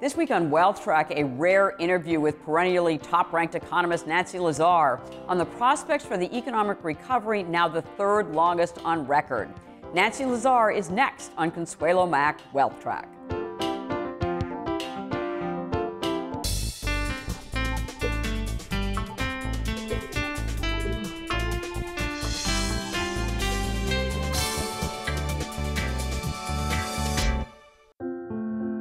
This week on Wealth Track, a rare interview with perennially top-ranked economist Nancy Lazare on the prospects for the economic recovery, now the third longest on record. Nancy Lazare is next on Consuelo Mack Wealth Track.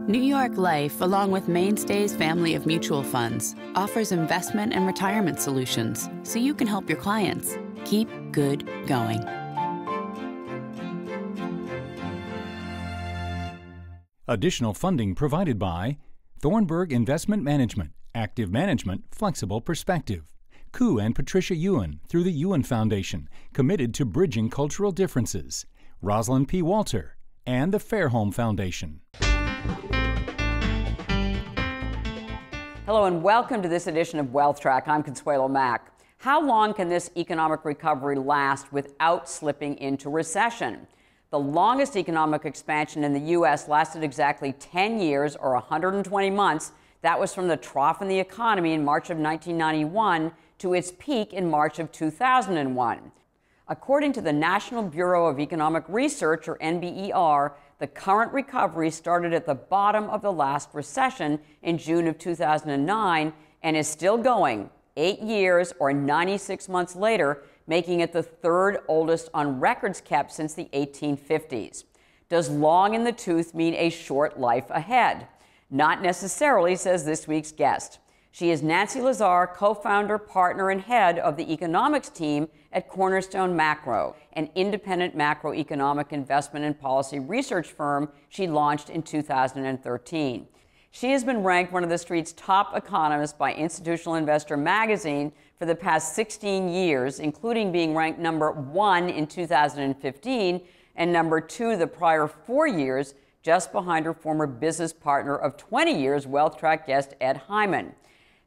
New York Life, along with Mainstay's family of mutual funds, offers investment and retirement solutions so you can help your clients keep good going. Additional funding provided by Thornburg Investment Management, Active Management, Flexible Perspective. Koo and Patricia Ewan through the Ewan Foundation, committed to bridging cultural differences. Rosalind P. Walter and the Fairholme Foundation. Hello and welcome to this edition of Wealth Track. I'm Consuelo Mack. How long can this economic recovery last without slipping into recession? The longest economic expansion in the U.S. lasted exactly 10 years or 120 months. That was from the trough in the economy in March of 1991 to its peak in March of 2001. According to the National Bureau of Economic Research, or NBER, the current recovery started at the bottom of the last recession in June of 2009 and is still going 8 years or 96 months later, making it the third oldest on records kept since the 1850s. Does long in the tooth mean a short life ahead? Not necessarily, says this week's guest. She is Nancy Lazare, co-founder, partner, and head of the economics team at Cornerstone Macro, an independent macroeconomic investment and policy research firm she launched in 2013. She has been ranked one of the street's top economists by Institutional Investor magazine for the past 16 years, including being ranked number 1 in 2015 and number 2 the prior 4 years, just behind her former business partner of 20 years, Wealth Track guest Ed Hyman.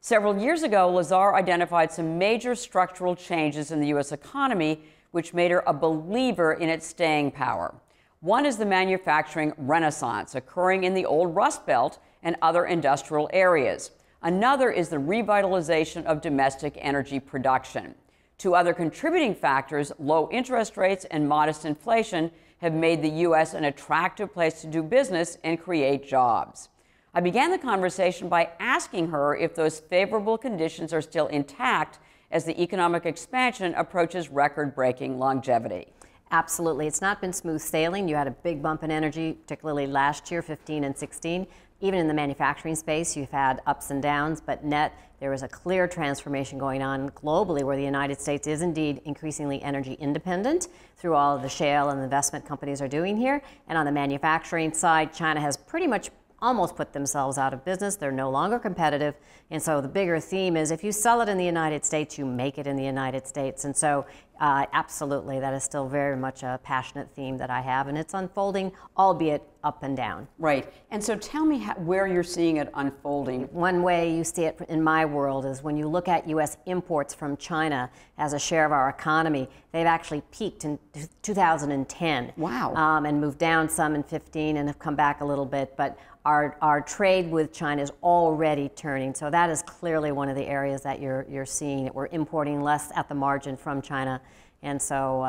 Several years ago, Lazare identified some major structural changes in the U.S. economy, which made her a believer in its staying power. One is the manufacturing renaissance occurring in the old Rust Belt and other industrial areas. Another is the revitalization of domestic energy production. Two other contributing factors, low interest rates and modest inflation, have made the U.S. an attractive place to do business and create jobs. I began the conversation by asking her if those favorable conditions are still intact as the economic expansion approaches record-breaking longevity. Absolutely. It's not been smooth sailing. You had a big bump in energy, particularly last year, 15 and 16. Even in the manufacturing space, you've had ups and downs, but net, there is a clear transformation going on globally where the United States is indeed increasingly energy independent through all of the shale and investment companies are doing here. And on the manufacturing side, China has pretty much almost put themselves out of business. They're no longer competitive. And so the bigger theme is if you sell it in the United States, you make it in the United States. And so absolutely, that is still very much a passionate theme that I have. And it's unfolding, albeit up and down. Right. And so tell me where you're seeing it unfolding. One way you see it in my world is when you look at U.S. imports from China as a share of our economy, they've actually peaked in 2010. Wow. And moved down some in 15 and have come back a little bit. But our trade with China is already turning. So that is clearly one of the areas that you're seeing, that we're importing less at the margin from China. And so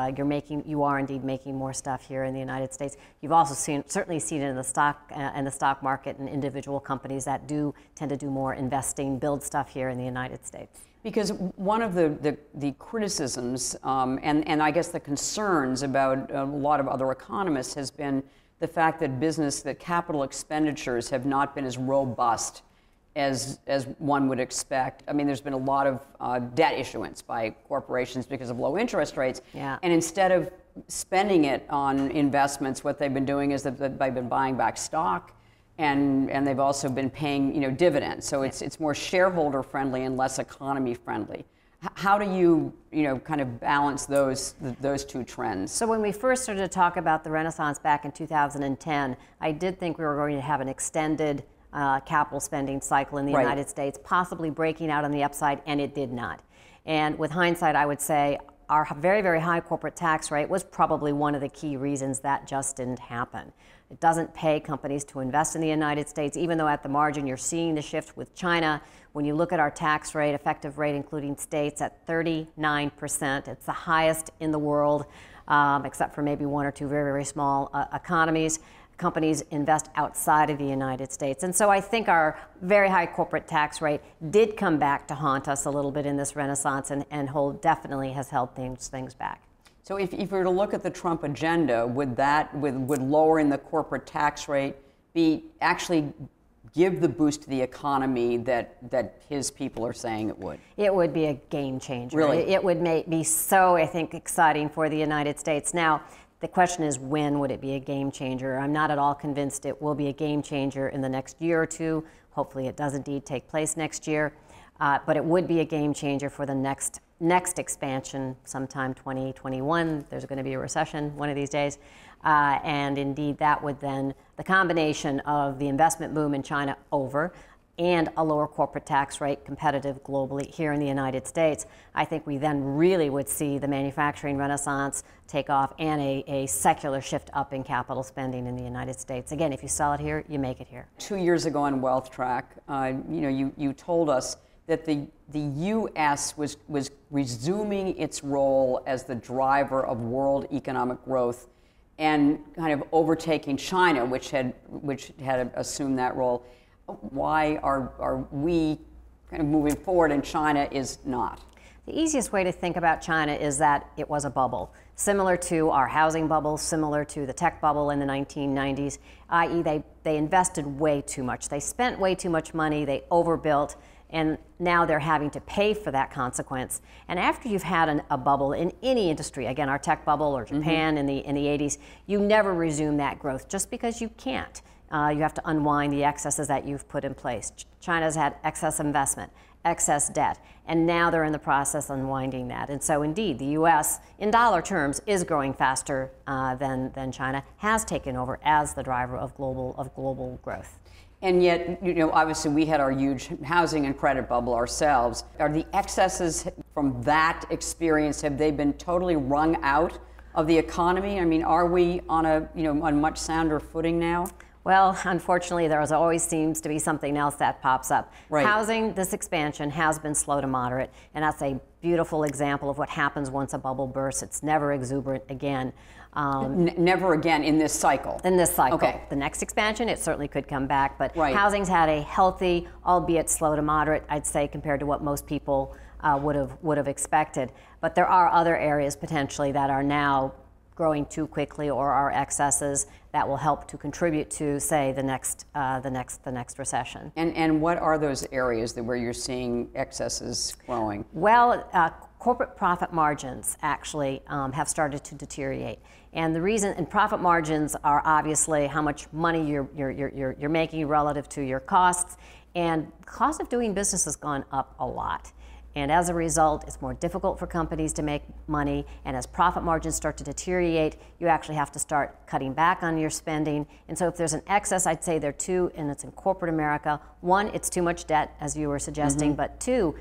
you are indeed making more stuff here in the United States. You've also certainly seen it in the stock market and individual companies that do tend to do more investing, build stuff here in the United States. Because one of the criticisms and I guess the concerns about a lot of other economists has been the fact that capital expenditures have not been as robust as one would expect. I mean, there's been a lot of debt issuance by corporations because of low interest rates. Yeah. And instead of spending it on investments, what they've been doing is that they've been buying back stock, and they've also been paying dividends. So it's more shareholder friendly and less economy friendly. How do you kind of balance those two trends? So when we first started to talk about the Renaissance back in 2010, I did think we were going to have an extended capital spending cycle in the Right. United States, possibly breaking out on the upside, and it did not. And with hindsight, I would say our very, very high corporate tax rate was probably one of the key reasons that just didn't happen. It doesn't pay companies to invest in the United States, even though at the margin you're seeing the shift with China. When you look at our tax rate, effective rate, including states, at 39%, it's the highest in the world, except for maybe one or two very, very small economies. Companies invest outside of the United States. And so I think our very high corporate tax rate did come back to haunt us a little bit in this renaissance, and definitely has held things back. So if you were to look at the Trump agenda, would lowering the corporate tax rate be actually give the boost to the economy that his people are saying it would? It would be a game changer. Really? It would be so, I think, exciting for the United States. Now, the question is, when would it be a game changer? I'm not at all convinced it will be a game changer in the next year or two. Hopefully it does indeed take place next year. But it would be a game changer for the next expansion, sometime 2021. There's going to be a recession one of these days. And indeed, that would then, the combination of the investment boom in China over and a lower corporate tax rate, competitive globally here in the United States, I think we then really would see the manufacturing renaissance take off and a secular shift up in capital spending in the United States. Again, if you sell it here, you make it here. 2 years ago on Wealth Track, you told us that the U.S. was resuming its role as the driver of world economic growth and kind of overtaking China, which had assumed that role. Why are we kind of moving forward and China is not? The easiest way to think about China is that it was a bubble, similar to our housing bubble, similar to the tech bubble in the 1990s, i.e. they invested way too much. They spent way too much money, they overbuilt, and now they're having to pay for that consequence. And after you've had a bubble in any industry, again, our tech bubble or Japan in the 80s, you never resume that growth just because you can't. You have to unwind the excesses that you've put in place. China's had excess investment, excess debt, and now they're in the process of unwinding that. And so indeed, the U.S., in dollar terms, is growing faster than China, has taken over as the driver of global growth. And yet, obviously we had our huge housing and credit bubble ourselves. Are the excesses from that experience, have they been totally wrung out of the economy? I mean, are we on on much sounder footing now? Well, unfortunately, there always seems to be something else that pops up. Right. Housing, this expansion has been slow to moderate, and that's a beautiful example of what happens once a bubble bursts. It's never exuberant again. Never again in this cycle? In this cycle. Okay. The next expansion, it certainly could come back, but right. Housing's had a healthy, albeit slow to moderate, I'd say, compared to what most people would have expected. But there are other areas potentially that are now growing too quickly or are excesses that will help to contribute to, say, the next recession. And what are those areas where you're seeing excesses growing? Well, corporate profit margins actually have started to deteriorate, and the reason, and profit margins are obviously how much money you're making relative to your costs, and the cost of doing business has gone up a lot. And as a result, it's more difficult for companies to make money. And as profit margins start to deteriorate, you actually have to start cutting back on your spending. And so if there's an excess, I'd say there are two, and it's in corporate America. One, it's too much debt, as you were suggesting. But two,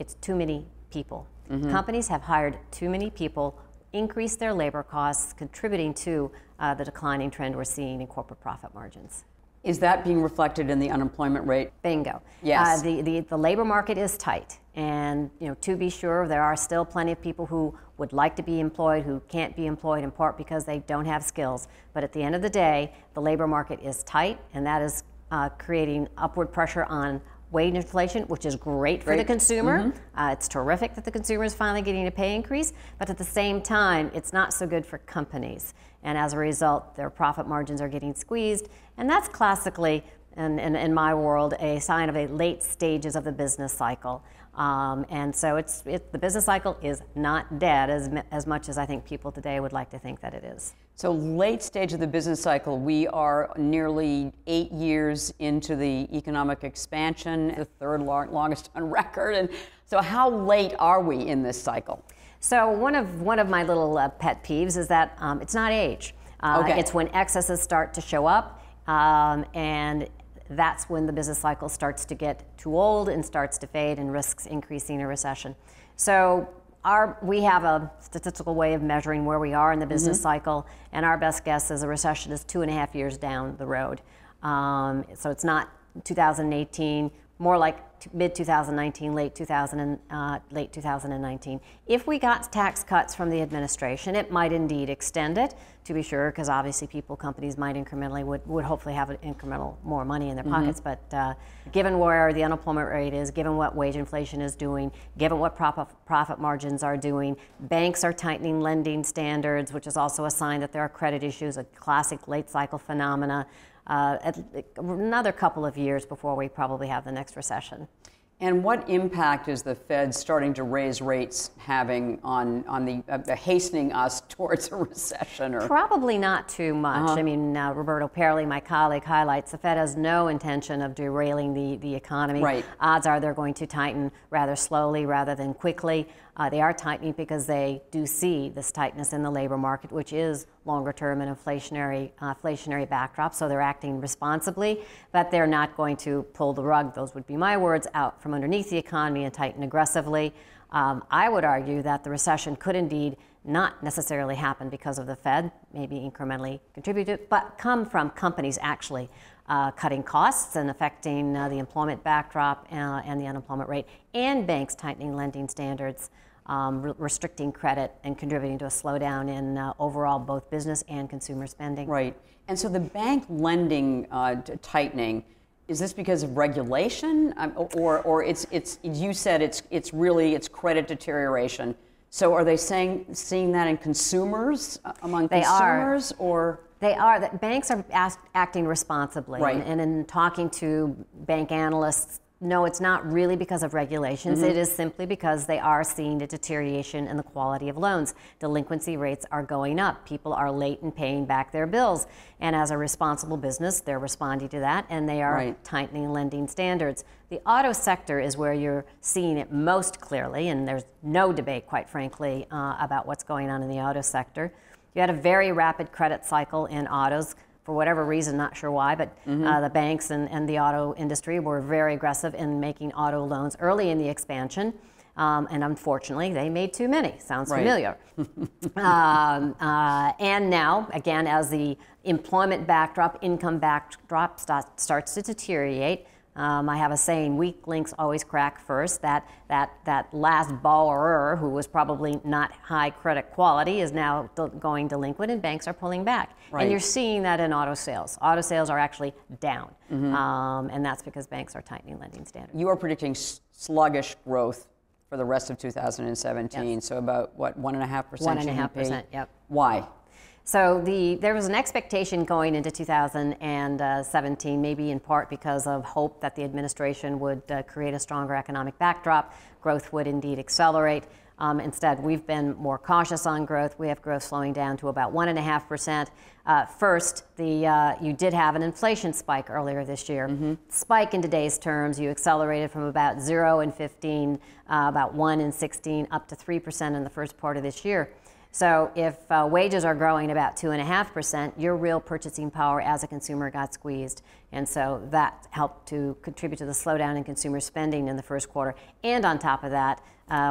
it's too many people. Companies have hired too many people, increased their labor costs, contributing to the declining trend we're seeing in corporate profit margins. Is that being reflected in the unemployment rate? Bingo. Yes. The labor market is tight, and to be sure, there are still plenty of people who would like to be employed who can't be employed in part because they don't have skills. But at the end of the day, the labor market is tight, and that is creating upward pressure on wage inflation, which is great for the consumer. It's terrific that the consumer is finally getting a pay increase, but at the same time, it's not so good for companies. And as a result, their profit margins are getting squeezed. And that's classically, in my world, a sign of a late stages of the business cycle. And so the business cycle is not dead as much as I think people today would like to think that it is. So late stage of the business cycle, we are nearly 8 years into the economic expansion, the third longest on record. And so how late are we in this cycle? So one of my little pet peeves is that it's not age. It's when excesses start to show up, and that's when the business cycle starts to get too old and starts to fade and risks increasing a recession. So We have a statistical way of measuring where we are in the business cycle, and our best guess is a recession is 2.5 years down the road. So it's not 2018, more like mid-2019, late 2019. If we got tax cuts from the administration, it might indeed extend it, to be sure, because obviously companies might incrementally, would hopefully have an incremental more money in their pockets. But given where the unemployment rate is, given what wage inflation is doing, given what profit margins are doing, banks are tightening lending standards, which is also a sign that there are credit issues, a classic late cycle phenomena. Another couple of years before we probably have the next recession. And what impact is the Fed starting to raise rates having on the hastening us towards a recession? Or probably not too much. I mean, Roberto Perli, my colleague, highlights the Fed has no intention of derailing the economy. Right. Odds are they're going to tighten rather slowly rather than quickly. They are tightening because they do see this tightness in the labor market, which is longer term and inflationary backdrop. So they're acting responsibly, but they're not going to pull the rug, those would be my words, out from underneath the economy and tighten aggressively. I would argue that the recession could indeed not necessarily happen because of the Fed, maybe incrementally contributed, but come from companies actually cutting costs and affecting the employment backdrop and the unemployment rate, and banks tightening lending standards, restricting credit, and contributing to a slowdown in overall both business and consumer spending. Right. And so the bank lending tightening, is this because of regulation, or it's you said it's really credit deterioration? So are they seeing that in consumers, among consumers, or? They are. That banks are acting responsibly. Right. And in talking to bank analysts, no, it's not really because of regulations. It is simply because they are seeing a deterioration in the quality of loans. Delinquency rates are going up. People are late in paying back their bills. And as a responsible business, they're responding to that, and they are tightening lending standards. The auto sector is where you're seeing it most clearly, and there's no debate, quite frankly, about what's going on in the auto sector. You had a very rapid credit cycle in autos. For whatever reason, not sure why, but the banks and the auto industry were very aggressive in making auto loans early in the expansion. And unfortunately, they made too many. Sounds familiar. And now, again, as the employment backdrop, income backdrop starts to deteriorate, I have a saying, weak links always crack first. That last borrower, who was probably not high credit quality, is now going delinquent, and banks are pulling back. Right. And you're seeing that in auto sales. Auto sales are actually down, and that's because banks are tightening lending standards. You are predicting sluggish growth for the rest of 2017, yes. So about, what, 1.5%? 1.5%, yep. Why? So there was an expectation going into 2017, maybe in part because of hope that the administration would create a stronger economic backdrop. Growth would indeed accelerate. Instead, we've been more cautious on growth. We have growth slowing down to about 1.5%. First, you did have an inflation spike earlier this year. Spike in today's terms, you accelerated from about 0 in 15, about 1 in 16, up to 3% in the first part of this year. So if wages are growing about 2.5%, your real purchasing power as a consumer got squeezed. And so that helped to contribute to the slowdown in consumer spending in the first quarter. And on top of that,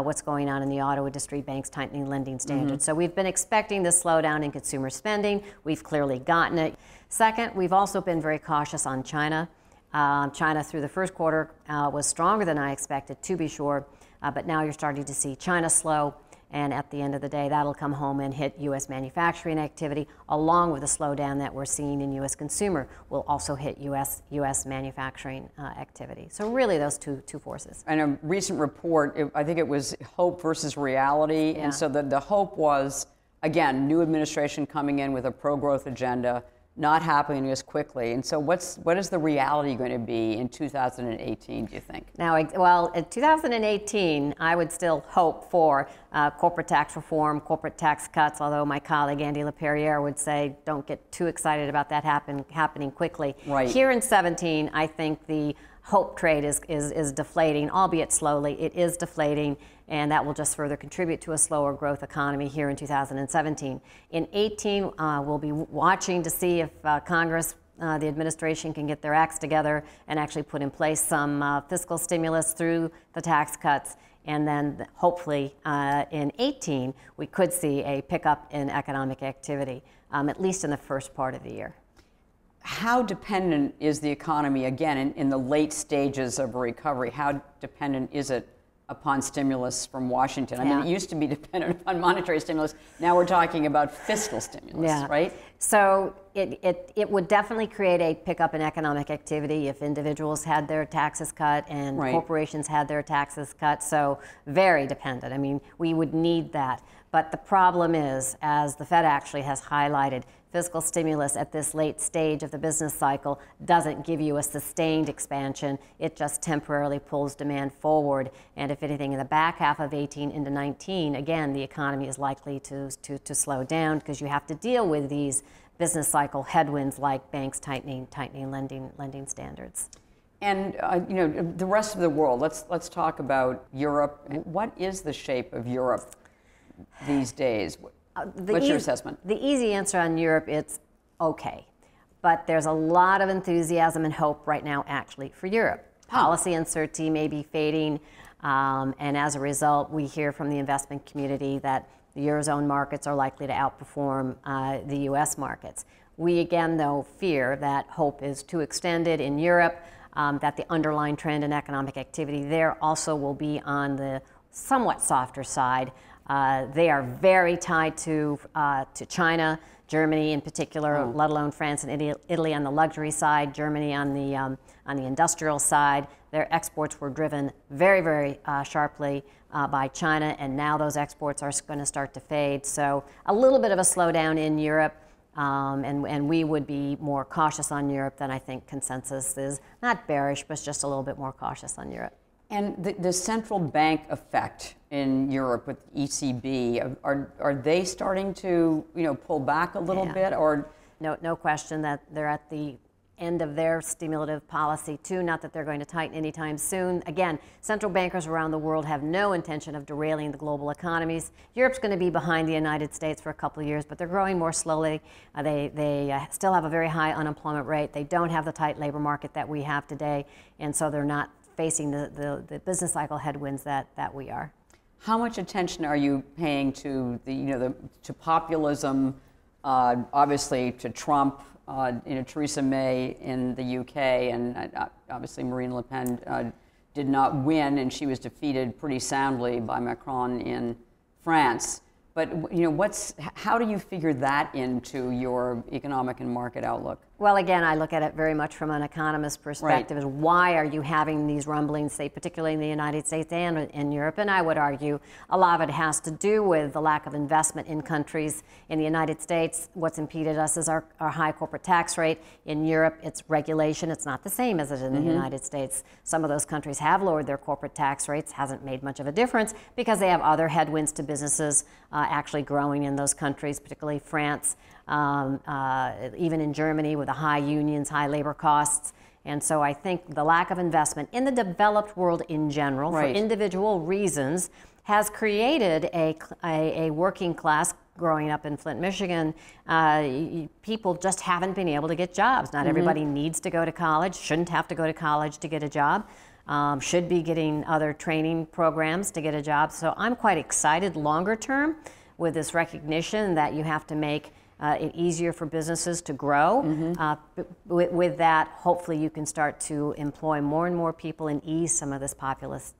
what's going on in the auto industry, banks tightening lending standards. So we've been expecting this slowdown in consumer spending. We've clearly gotten it. Second, we've also been very cautious on China. China through the first quarter was stronger than I expected, to be sure. But now you're starting to see China slow. And at the end of the day, that'll come home and hit U.S. manufacturing activity, along with the slowdown that we're seeing in U.S. consumer will also hit U.S. manufacturing activity. So really those two forces. And a recent report, I think it was hope versus reality. Yeah. And so the hope was, again, new administration coming in with a pro-growth agenda, not happening as quickly. And so what is the reality going to be in 2018, do you think? Now, well, in 2018, I would still hope for corporate tax reform, corporate tax cuts, although my colleague Andy LaPerriere would say don't get too excited about that happening quickly. Right. Here in 17, I think the hope trade is deflating, albeit slowly. It is deflating, and that will just further contribute to a slower growth economy here in 2017. In 18, we'll be watching to see if Congress the administration can get their acts together and actually put in place some fiscal stimulus through the tax cuts. And then hopefully in 18, we could see a pickup in economic activity, at least in the first part of the year. How dependent is the economy, again, in the late stages of a recovery? How dependent is it upon stimulus from Washington? I mean, it used to be dependent upon monetary stimulus. Now we're talking about fiscal stimulus, right? So it would definitely create a pickup in economic activity if individuals had their taxes cut and corporations had their taxes cut. So very dependent. I mean, we would need that. But the problem is, as the Fed actually has highlighted, fiscal stimulus at this late stage of the business cycle doesn't give you a sustained expansion. It just temporarily pulls demand forward. And if anything, in the back half of 18 into 19, again, the economy is likely to slow down because you have to deal with these business cycle headwinds like banks tightening lending standards. And you know, the rest of the world. Let's talk about Europe. What is the shape of Europe these days? What's your assessment? The easy answer on Europe, it's okay. But there's a lot of enthusiasm and hope right now, actually, for Europe. Policy uncertainty may be fading, and as a result, we hear from the investment community that the Eurozone markets are likely to outperform the U.S. markets. We, again, though, fear that hope is too extended in Europe, that the underlying trend in economic activity there also will be on the somewhat softer side. They are very tied to China, Germany in particular, let alone France and Italy on the luxury side, Germany on the industrial side. Their exports were driven very, very sharply by China, and now those exports are going to start to fade. So a little bit of a slowdown in Europe, and we would be more cautious on Europe than I think consensus is. Not bearish, but just a little bit more cautious on Europe. And the central bank effect in Europe with ECB, are they starting to, you know, pull back a little bit, or? No question that they're at the end of their stimulative policy too, not that they're going to tighten anytime soon. Again, central bankers around the world have no intention of derailing the global economies. Europe's going to be behind the United States for a couple of years, but they're growing more slowly. They still have a very high unemployment rate. They don't have the tight labor market that we have today, and so they're not facing the business cycle headwinds that we are. How much attention are you paying to to populism, obviously to Trump, Theresa May in the UK, and obviously Marine Le Pen did not win, and she was defeated pretty soundly by Macron in France. But how do you figure that into your economic and market outlook? Well, again, I look at it very much from an economist perspective. Is why are you having these rumblings, say, particularly in the United States and in Europe? And I would argue a lot of it has to do with the lack of investment in countries. In the United States, what's impeded us is our high corporate tax rate. In Europe, it's regulation. It's not the same as it is in the United States. Some of those countries have lowered their corporate tax rates. Hasn't made much of a difference because they have other headwinds to businesses actually growing in those countries, particularly France. Even in Germany with the high unions, high labor costs. And so I think the lack of investment in the developed world in general, for individual reasons, has created a working class. Growing up in Flint, Michigan, people just haven't been able to get jobs. Not everybody needs to go to college, shouldn't have to go to college to get a job, should be getting other training programs to get a job. So I'm quite excited longer term with this recognition that you have to make it easier for businesses to grow. With that, hopefully you can start to employ more and more people and ease some of this populist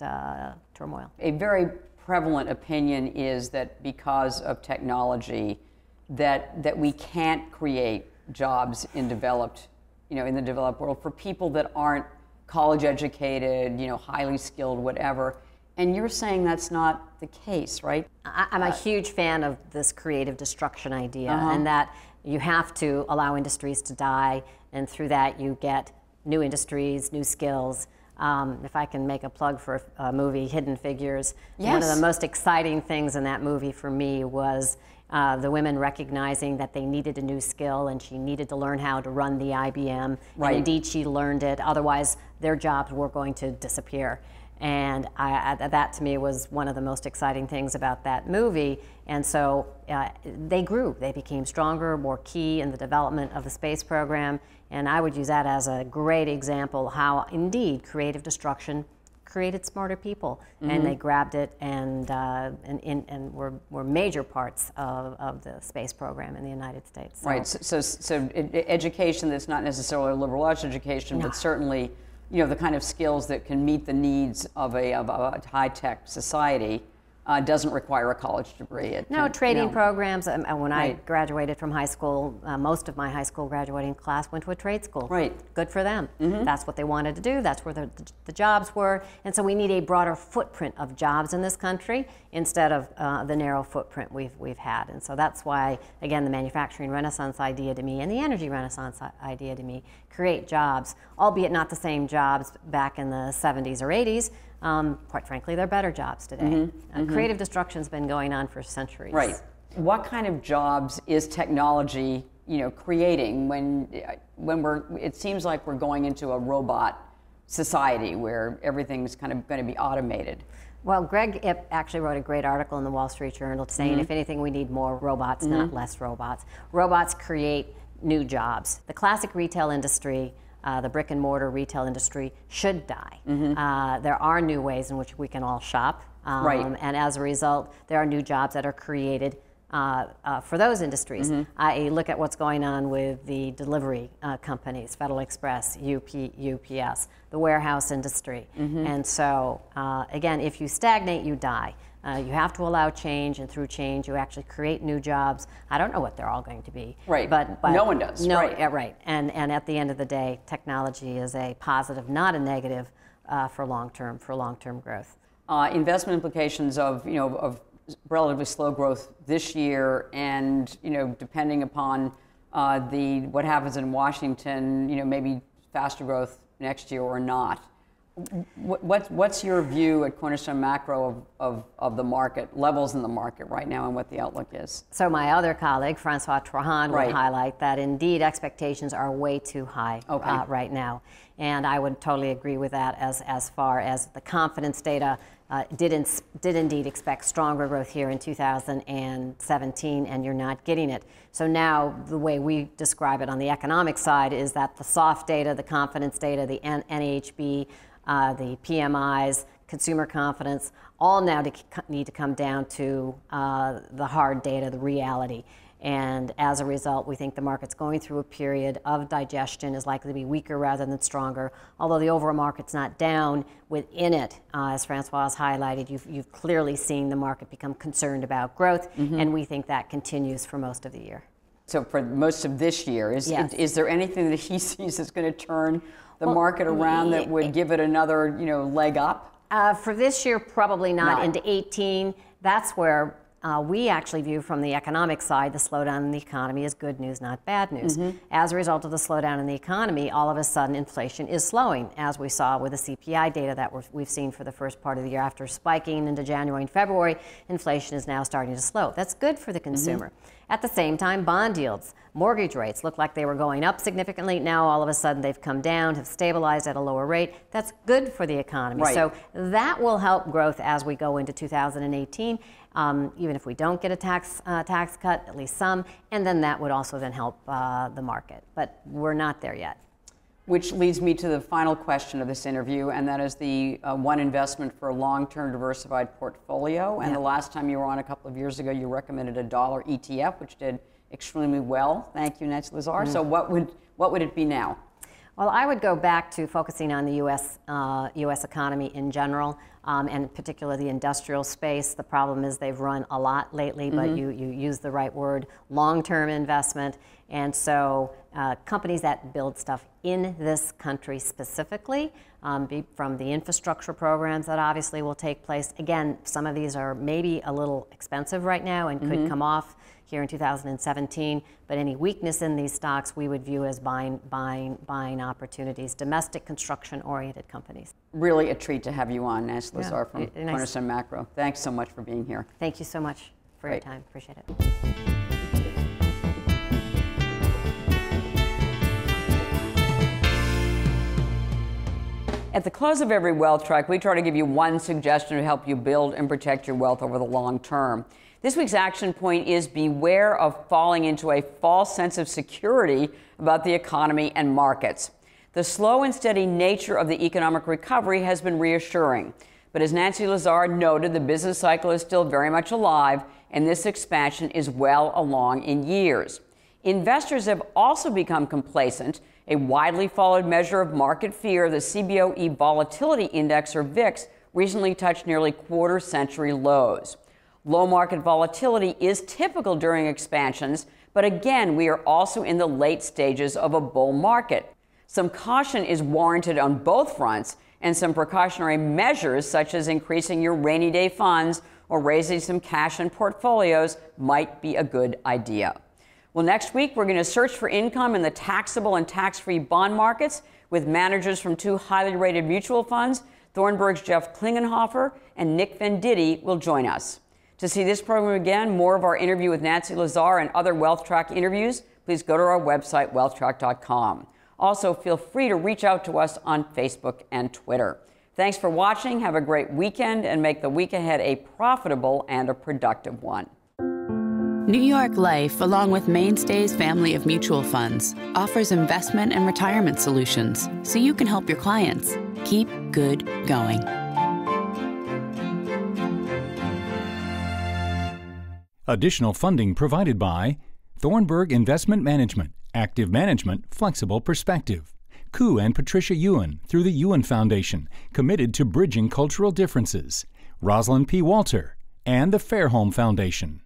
turmoil. A very prevalent opinion is that because of technology, that we can't create jobs in the developed world for people that aren't college educated, highly skilled, whatever. And you're saying that's not the case, right? I'm a huge fan of this creative destruction idea, and that you have to allow industries to die, and through that you get new industries, new skills. If I can make a plug for a movie, Hidden Figures, one of the most exciting things in that movie for me was the women recognizing that they needed a new skill, and she needed to learn how to run the IBM. And indeed, she learned it. Otherwise, their jobs were going to disappear. And that to me was one of the most exciting things about that movie. And so they grew. They became stronger, more key in the development of the space program. And I would use that as a great example how indeed creative destruction created smarter people, and they grabbed it and were major parts of the space program in the United States. So, right. So education that's not necessarily a liberal arts education, but certainly, you know, the kind of skills that can meet the needs of a high-tech society. Doesn't require a college degree. Trading programs. When I graduated from high school, most of my high school graduating class went to a trade school. Right. Good for them. That's what they wanted to do. That's where the jobs were. And so we need a broader footprint of jobs in this country instead of the narrow footprint we've had. And so that's why, again, the manufacturing renaissance idea to me and the energy renaissance idea to me create jobs, albeit not the same jobs back in the 70s or 80s. Quite frankly, they're better jobs today. Creative destruction's been going on for centuries. Right. What kind of jobs is technology, you know, creating when it seems like we're going into a robot society where everything's kind of going to be automated? Well, Greg Ip actually wrote a great article in the Wall Street Journal saying, if anything, we need more robots, not less robots. Robots create new jobs. The classic retail industry, the brick and mortar retail industry should die. There are new ways in which we can all shop. And as a result, there are new jobs that are created for those industries. I look at what's going on with the delivery companies, Federal Express, UPS, the warehouse industry. And so, again, if you stagnate, you die. You have to allow change, and through change, you actually create new jobs. I don't know what they're all going to be. Right. But no one does. No, right. Right. And at the end of the day, technology is a positive, not a negative, for long-term growth. Investment implications of relatively slow growth this year, and depending upon what happens in Washington, maybe faster growth next year or not. What's your view at Cornerstone Macro of the market, levels in the market right now, and what the outlook is? So my other colleague, Francois Trahan, would highlight that indeed expectations are way too high right now. And I would totally agree with that as far as the confidence data did indeed expect stronger growth here in 2017, and you're not getting it. So now the way we describe it on the economic side is that the soft data, the confidence data, the NAHB, the PMIs, consumer confidence, all now need to come down to the hard data, the reality. And as a result, we think the market's going through a period of digestion, is likely to be weaker rather than stronger. Although the overall market's not down, within it, as Francois has highlighted, you've clearly seen the market become concerned about growth, and we think that continues for most of the year. So for most of this year, is there anything that he sees that's going to turn the market around that would give it another leg up? For this year, probably not. Into 18, that's where we actually view from the economic side the slowdown in the economy as good news, not bad news. As a result of the slowdown in the economy, all of a sudden inflation is slowing, as we saw with the CPI data that we've seen for the first part of the year. After spiking into January and February, inflation is now starting to slow. That's good for the consumer. At the same time, bond yields, mortgage rates look like they were going up significantly. Now all of a sudden they've come down, have stabilized at a lower rate. That's good for the economy. So that will help growth as we go into 2018. Even if we don't get a tax cut, at least some, and then that would also then help the market. But we're not there yet. Which leads me to the final question of this interview, and that is the one investment for a long-term diversified portfolio. And the last time you were on a couple of years ago, you recommended a dollar ETF, which did extremely well. Thank you, Nancy Lazare. So what would it be now? Well, I would go back to focusing on the U.S. economy in general, and in particular the industrial space. The problem is they've run a lot lately, but you use the right word, long-term investment. And so companies that build stuff in this country specifically, from the infrastructure programs that obviously will take place. Again, some of these are maybe a little expensive right now and could come off here in 2017, but any weakness in these stocks we would view as buying opportunities, domestic construction-oriented companies. Really a treat to have you on, Nancy Lazare from Cornerstone Macro. Thanks so much for being here. Thank you so much for your time. Appreciate it. At the close of every Wealth Track, we try to give you one suggestion to help you build and protect your wealth over the long term. This week's action point is beware of falling into a false sense of security about the economy and markets. The slow and steady nature of the economic recovery has been reassuring. But as Nancy Lazare noted, the business cycle is still very much alive, and this expansion is well along in years. Investors have also become complacent. A widely followed measure of market fear, the CBOE Volatility Index, or VIX, recently touched nearly quarter-century lows. Low market volatility is typical during expansions, but again, we are also in the late stages of a bull market. Some caution is warranted on both fronts, and some precautionary measures, such as increasing your rainy day funds or raising some cash in portfolios, might be a good idea. Well, next week, we're going to search for income in the taxable and tax-free bond markets with managers from two highly rated mutual funds. Thornburg's Jeff Klingenhofer and Nick Venditti will join us. To see this program again, more of our interview with Nancy Lazare and other Wealth Track interviews, please go to our website, wealthtrack.com. Also, feel free to reach out to us on Facebook and Twitter. Thanks for watching. Have a great weekend and make the week ahead a profitable and a productive one. New York Life, along with Mainstay's family of mutual funds, offers investment and retirement solutions so you can help your clients keep good going. Additional funding provided by Thornburg Investment Management, Active Management, Flexible Perspective. Koo and Patricia Ewan through the Ewan Foundation, committed to bridging cultural differences. Rosalind P. Walter and the Fairholme Foundation.